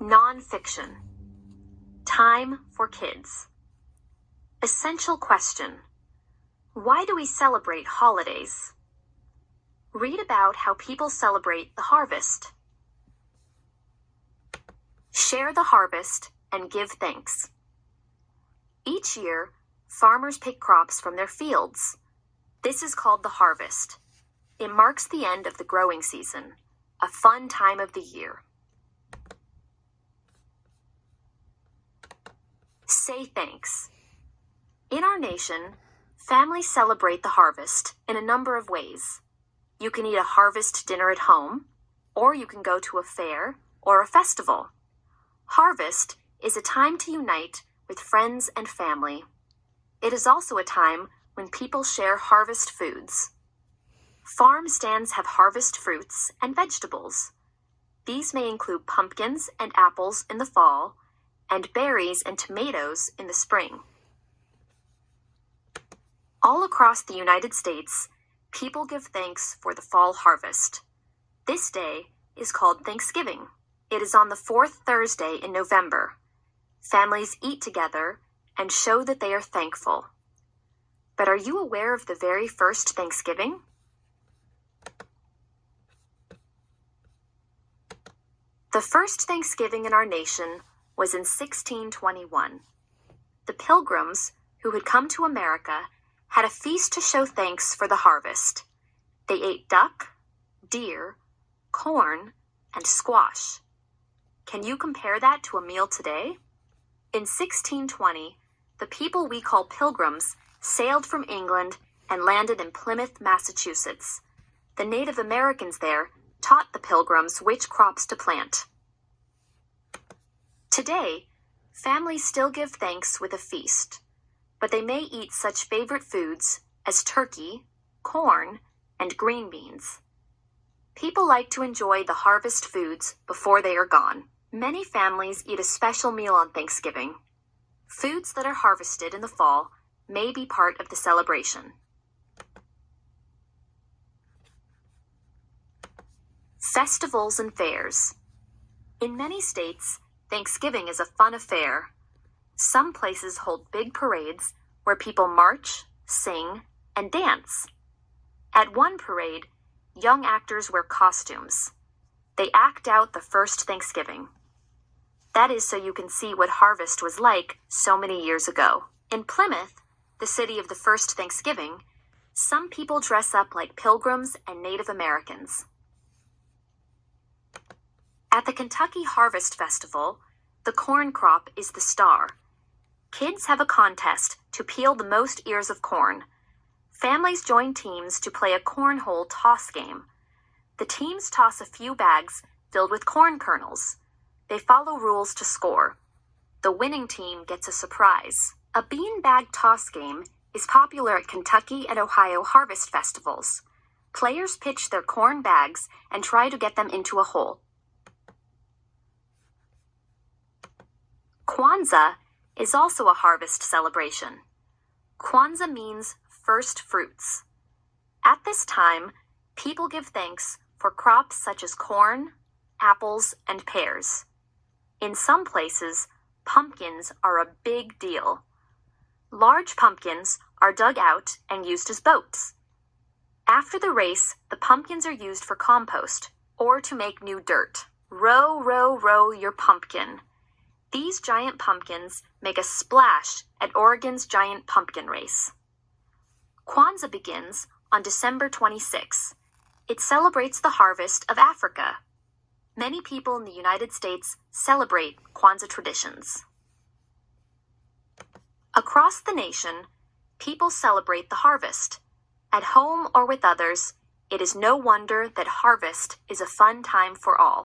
Nonfiction. Time for kids. Essential question. Why do we celebrate holidays? Read about how people celebrate the harvest. Share the harvest and give thanks. Each year, farmers pick crops from their fields. This is called the harvest. It marks the end of the growing season, a fun time of the year. Say thanks. In our nation, families celebrate the harvest in a number of ways. You can eat a harvest dinner at home, or you can go to a fair or a festival. Harvest is a time to unite with friends and family. It is also a time when people share harvest foods. Farm stands have harvest fruits and vegetables. These may include pumpkins and apples in the fall, and berries and tomatoes in the spring. All across the United States, people give thanks for the fall harvest. This day is called Thanksgiving. It is on the fourth Thursday in November. Families eat together and show that they are thankful. But are you aware of the very first Thanksgiving? The first Thanksgiving in our nation was in 1621. The Pilgrims, who had come to America, had a feast to show thanks for the harvest. They ate duck, deer, corn, and squash. Can you compare that to a meal today? In 1620, the people we call Pilgrims sailed from England and landed in Plymouth, Massachusetts. The Native Americans there taught the Pilgrims which crops to plant. Today, families still give thanks with a feast, but they may eat such favorite foods as turkey, corn, and green beans. People like to enjoy the harvest foods before they are gone. Many families eat a special meal on Thanksgiving. Foods that are harvested in the fall may be part of the celebration. Festivals and fairs. In many states, Thanksgiving is a fun affair. Some places hold big parades where people march, sing, and dance. At one parade, young actors wear costumes. They act out the first Thanksgiving. That is so you can see what harvest was like so many years ago. In Plymouth, the city of the first Thanksgiving, some people dress up like Pilgrims and Native Americans. At the Kentucky Harvest Festival, the corn crop is the star. Kids have a contest to peel the most ears of corn. Families join teams to play a cornhole toss game. The teams toss a few bags filled with corn kernels. They follow rules to score. The winning team gets a surprise. A beanbag toss game is popular at Kentucky and Ohio harvest festivals. Players pitch their corn bags and try to get them into a hole. Kwanzaa is also a harvest celebration. Kwanzaa means first fruits. At this time, people give thanks for crops such as corn, apples, and pears. In some places, pumpkins are a big deal. Large pumpkins are dug out and used as boats. After the race, the pumpkins are used for compost or to make new dirt. Row, row, row your pumpkin. These giant pumpkins make a splash at Oregon's giant pumpkin race. Kwanzaa begins on December 26. It celebrates the harvest of Africa. Many people in the United States celebrate Kwanzaa traditions. Across the nation, people celebrate the harvest. At home or with others, it is no wonder that harvest is a fun time for all.